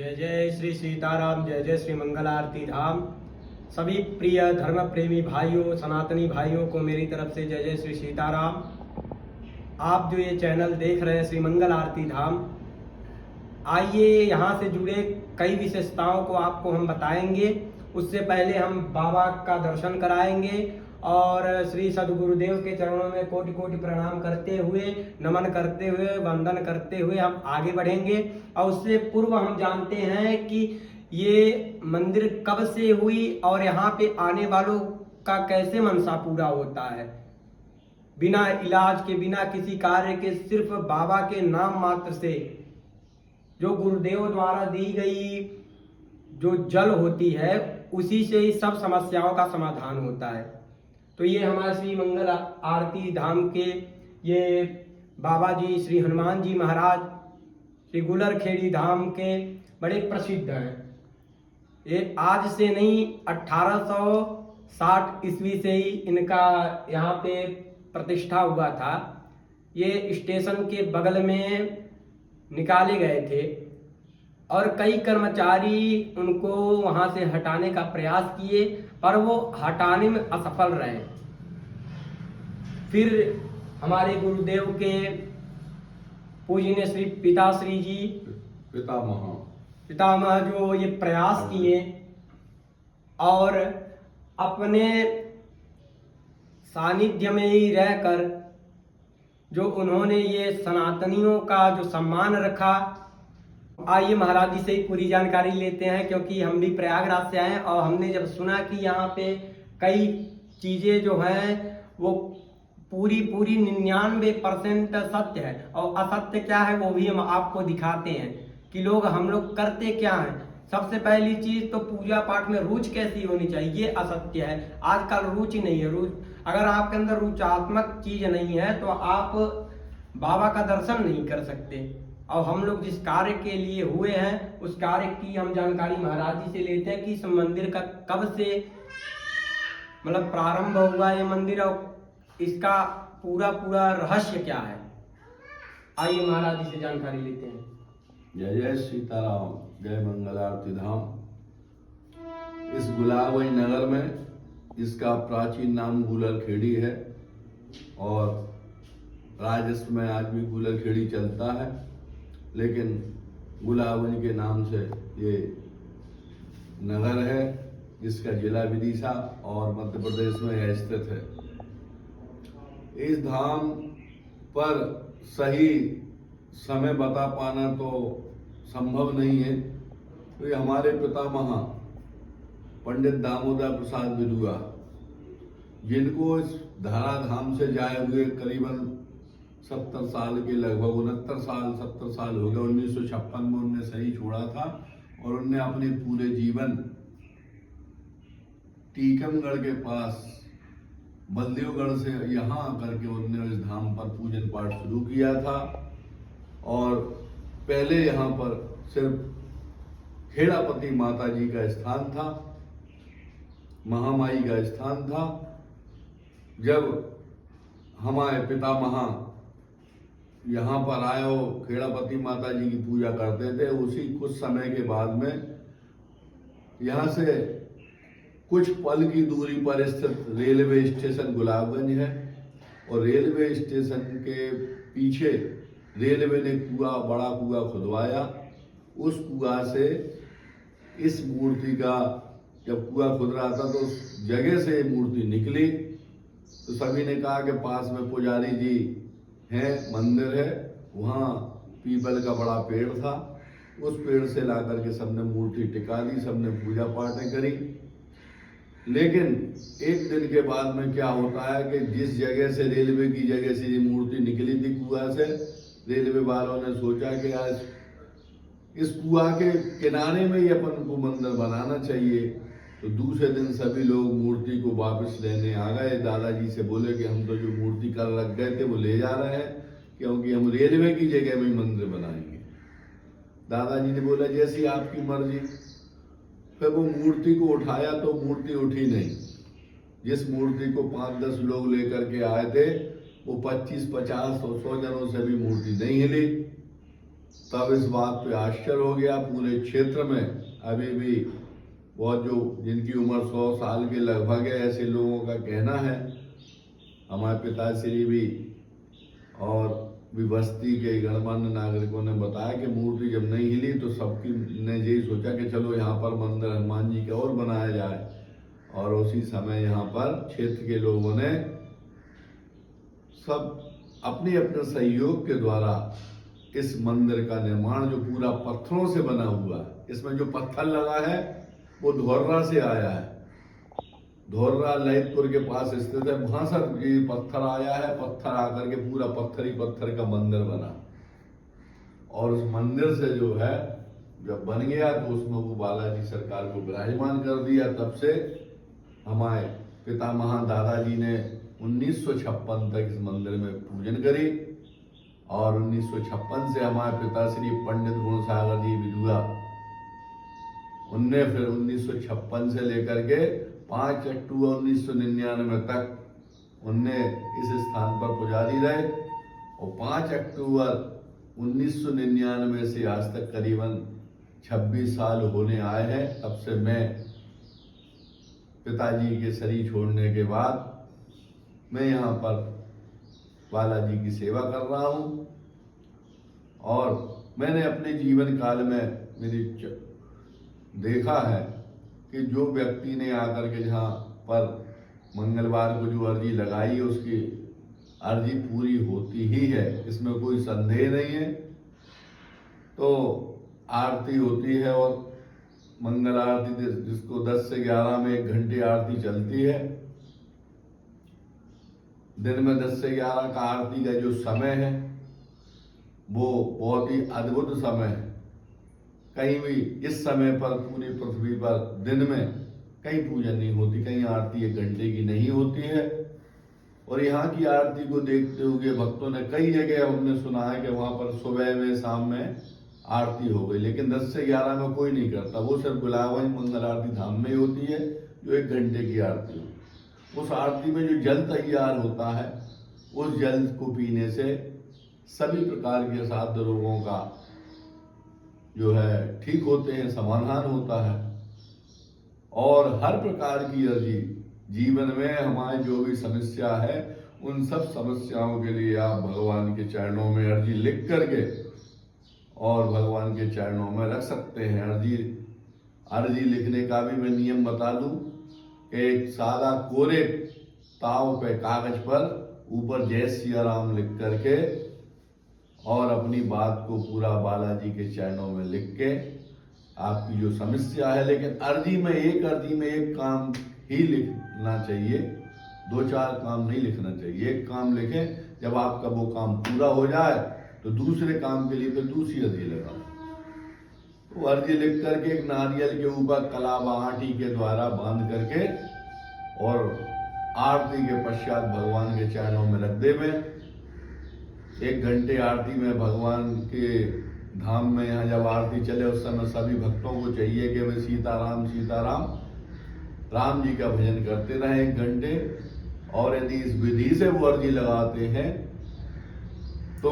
जय जय श्री सीताराम, जय जय श्री मंगल आरती धाम। सभी प्रिय धर्म प्रेमी भाइयों, सनातनी भाइयों को मेरी तरफ से जय जय श्री सीताराम। आप जो ये चैनल देख रहे हैं श्री मंगल आरती धाम, आइए यहाँ से जुड़े कई विशेषताओं को आपको हम बताएंगे। उससे पहले हम बाबा का दर्शन कराएंगे और श्री सदगुरुदेव के चरणों में कोटि कोटि प्रणाम करते हुए, नमन करते हुए, वंदन करते हुए हम आगे बढ़ेंगे। और उससे पूर्व हम जानते हैं कि ये मंदिर कब से हुई और यहाँ पे आने वालों का कैसे मनसा पूरा होता है। बिना इलाज के, बिना किसी कार्य के, सिर्फ बाबा के नाम मात्र से, जो गुरुदेव द्वारा दी गई जो जल होती है, उसी से ही सब समस्याओं का समाधान होता है। तो ये हमारे श्री मंगल आरती धाम के ये बाबा जी श्री हनुमान जी महाराज श्री गुलरखेड़ी धाम के बड़े प्रसिद्ध हैं। ये आज से नहीं, 1860 ईस्वी से ही इनका यहाँ पे प्रतिष्ठा हुआ था। ये स्टेशन के बगल में निकाले गए थे और कई कर्मचारी उनको वहां से हटाने का प्रयास किए, पर वो हटाने में असफल रहे। फिर हमारे गुरुदेव के पूजनीय श्री पिताश्री जी, पितामह जो ये प्रयास किए और अपने सानिध्य में ही रहकर जो उन्होंने ये सनातनियों का जो सम्मान रखा। आइए महाराज जी से ही पूरी जानकारी लेते हैं, क्योंकि हम भी प्रयागराज से आए हैं और हमने जब सुना कि यहाँ पे कई चीजें जो हैं वो पूरी 99% सत्य है और असत्य क्या है वो भी हम आपको दिखाते हैं कि हम लोग करते क्या हैं। सबसे पहली चीज तो पूजा पाठ में रुचि कैसी होनी चाहिए, ये असत्य है। आजकल रुचि नहीं है। अगर आपके अंदर रुचात्मक चीज नहीं है तो आप बाबा का दर्शन नहीं कर सकते। और हम लोग जिस कार्य के लिए हुए हैं उस कार्य की हम जानकारी महाराज जी से लेते हैं कि इस मंदिर का कब से मतलब प्रारंभ हुआ ये मंदिर और इसका पूरा रहस्य क्या है। आइए महाराज जी से जानकारी लेते हैं। जय जय सीताराम, जय मंगल आरती धाम। इस गुलाबगंज नगर में इसका प्राचीन नाम गुलरखेड़ी है और राजस्व में आज भी गुलरखेड़ी चलता है, लेकिन गुलाबगंज के नाम से ये नगर है। इसका जिला विदिशा और मध्य प्रदेश में स्थित है। इस धाम पर सही समय बता पाना तो संभव नहीं है। तो ये हमारे पितामह पंडित दामोदर प्रसाद विदुआ, जिनको इस धारा धाम से जाए हुए करीबन 70 साल के, लगभग 70 साल हो गए। 1956 में उनने सही छोड़ा था और उनने अपने पूरे जीवन टीकमगढ़ के पास बलदेवगढ़ से यहाँ आकर के उनने इस धाम पर पूजन पाठ शुरू किया था। और पहले यहाँ पर सिर्फ खेड़ापति माता जी का स्थान था, महामाई का स्थान था। जब हमारे पितामह यहाँ पर आए हो खेड़ापति माता जी की पूजा करते थे, उसी कुछ समय के बाद में यहाँ से कुछ पल की दूरी पर स्थित रेलवे स्टेशन गुलाबगंज है और रेलवे स्टेशन के पीछे रेलवे ने बड़ा कुआं खुदवाया। उस कुआं से इस मूर्ति का, जब कुआं खुद रहा था तो उस जगह से मूर्ति निकली। तो सभी ने कहा कि पास में पुजारी जी है, मंदिर है, वहाँ पीपल का बड़ा पेड़ था, उस पेड़ से ला करके सबने मूर्ति टिका दी, सबने पूजा पाठें करी। लेकिन एक दिन के बाद में क्या होता है कि जिस जगह से, रेलवे की जगह से ये मूर्ति निकली थी कुआं से, रेलवे वालों ने सोचा कि आज इस कुआं के किनारे में ही अपन को मंदिर बनाना चाहिए। तो दूसरे दिन सभी लोग मूर्ति को वापस लेने आ गए। दादाजी से बोले कि हम तो जो मूर्ति कल रख गए थे वो ले जा रहे हैं, क्योंकि हम रेलवे की जगह में मंदिर बनाएंगे। दादाजी ने बोला जैसी आपकी मर्जी। फिर वो मूर्ति को उठाया तो मूर्ति उठी नहीं। जिस मूर्ति को 5-10 लोग लेकर के आए थे वो 25, 50 और 100 जनों से भी मूर्ति नहीं हिली। तब इस बात पे आश्चर्य हो गया। पूरे क्षेत्र में अभी भी बहुत जो जिनकी उम्र 100 साल के लगभग है, ऐसे लोगों का कहना है, हमारे पिताश्री भी और भी बस्ती के गणमान्य नागरिकों ने बताया कि मूर्ति जब नहीं हिली तो सबकी ने यही सोचा कि चलो यहाँ पर मंदिर हनुमान जी का और बनाया जाए। और उसी समय यहाँ पर क्षेत्र के लोगों ने सब अपने अपने सहयोग के द्वारा इस मंदिर का निर्माण, जो पूरा पत्थरों से बना हुआ है, इसमें जो पत्थर लगा है वो धौर्रा से आया है। धौर्रा ललितपुर के पास स्थित है, वहां से ये पत्थर आया है। पत्थर आकर के पूरा पत्थर ही पत्थर का मंदिर बना। और उस मंदिर से जो है जब बन गया तो उसमें वो बालाजी सरकार को विराजमान कर दिया। तब से हमारे पितामह दादाजी ने 1956 तक इस मंदिर में पूजन करी। और 1956 से हमारे पिताश्री पंडित गुणसागर जी विधुआ, उनने फिर 1956 से लेकर के 5 अक्टूबर 1999 तक उनने इस स्थान पर पुजारी रहे। और 5 अक्टूबर 1999 से आज तक करीबन 26 साल होने आए हैं। तब से मैं पिताजी के शरीर छोड़ने के बाद मैं यहाँ पर बालाजी की सेवा कर रहा हूँ। और मैंने अपने जीवन काल में मेरी देखा है कि जो व्यक्ति ने आकर के जहाँ पर मंगलवार को जो अर्जी लगाई है उसकी अर्जी पूरी होती ही है, इसमें कोई संदेह नहीं है। तो आरती होती है और मंगल आरती जिसको 10 से 11 में 1 घंटे आरती चलती है। दिन में 10 से 11 का आरती का जो समय है वो बहुत ही अद्भुत समय है। कहीं भी इस समय पर पूरी पृथ्वी पर दिन में कहीं पूजन नहीं होती, कहीं आरती 1 घंटे की नहीं होती है। और यहाँ की आरती को देखते हुए भक्तों ने कई जगह हमने सुना है कि वहाँ पर सुबह में शाम में आरती हो गई, लेकिन 10 से 11 में कोई नहीं करता। वो सिर्फ गुलाबगंज मंगल आरती धाम में ही होती है जो 1 घंटे की आरती हो। उस आरती में जो जल तैयार होता है उस जल को पीने से सभी प्रकार के असाध्य रोगों का जो है ठीक होते हैं, समाधान होता है। और हर प्रकार की अर्जी जीवन में हमारी जो भी समस्या है उन सब समस्याओं के लिए आप भगवान के चरणों में अर्जी लिख करके और भगवान के चरणों में रख सकते हैं। अर्जी लिखने का भी मैं नियम बता दूं कि एक सादा कोरे ताव पे कागज पर ऊपर जय सिया राम लिख करके और अपनी बात को पूरा बालाजी के चरणों में लिख के आपकी जो समस्या है, लेकिन अर्जी में एक काम ही लिखना चाहिए, 2-4 काम नहीं लिखना चाहिए। एक काम लिखें, जब आपका वो काम पूरा हो जाए तो दूसरे काम के लिए फिर दूसरी अर्जी लगाओ। तो अर्जी लिख करके एक नारियल के ऊपर कलावा आटी के द्वारा बांध करके और आरती के पश्चात भगवान के चरणों में रख देवे। 1 घंटे आरती में भगवान के धाम में यहाँ जब आरती चले उस समय सभी भक्तों को चाहिए कि वे सीताराम सीताराम राम जी का भजन करते रहे 1 घंटे। और यदि इस विधि से वो अर्जी लगाते हैं तो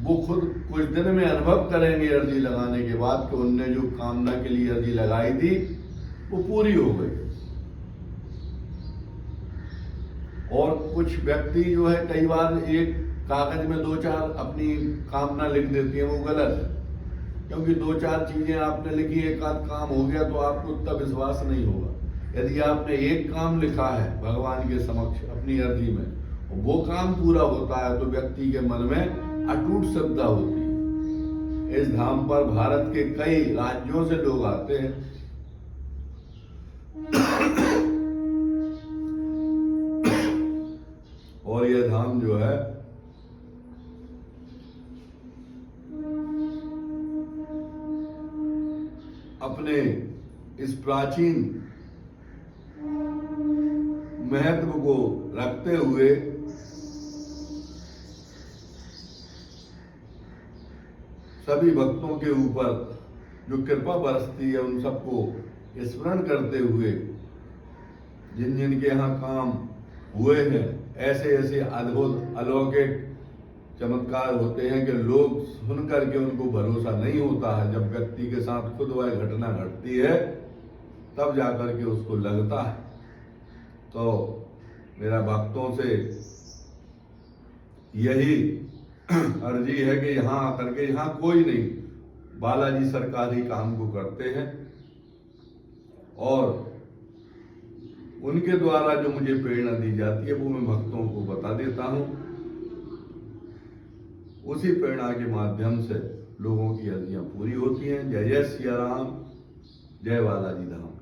वो खुद कुछ दिन में अनुभव करेंगे अर्जी लगाने के बाद कि उनने जो कामना के लिए अर्जी लगाई थी वो पूरी हो गई। और कुछ व्यक्ति जो है कई बार एक कागज में 2-4 अपनी कामना लिख देती है, वो गलत है। क्योंकि 2-4 चीजें आपने लिखी, एक आध काम हो गया तो आपको उतना विश्वास नहीं होगा। यदि आपने एक काम लिखा है भगवान के समक्ष अपनी अर्जी में और वो काम पूरा होता है तो व्यक्ति के मन में अटूट श्रद्धा होती है। इस धाम पर भारत के कई राज्यों से लोग आते हैं। और यह धाम जो है अपने इस प्राचीन महत्व को रखते हुए सभी भक्तों के ऊपर जो कृपा बरसती है उन सबको स्मरण करते हुए जिन जिनके यहाँ काम हुए हैं ऐसे ऐसे अद्भुत अलौकिक चमत्कार होते हैं कि लोग सुन करके उनको भरोसा नहीं होता है। जब व्यक्ति के साथ खुद वह घटना घटती है तब जाकर के उसको लगता है। तो मेरा भक्तों से यही अर्जी है कि यहाँ आकर के, यहाँ कोई नहीं, बालाजी सरकार ही काम को करते हैं और उनके द्वारा जो मुझे प्रेरणा दी जाती है वो मैं भक्तों को बता देता हूँ। उसी प्रेरणा के माध्यम से लोगों की अर्जियां पूरी होती हैं। जय जय सिया राम, जय बालाजी धाम।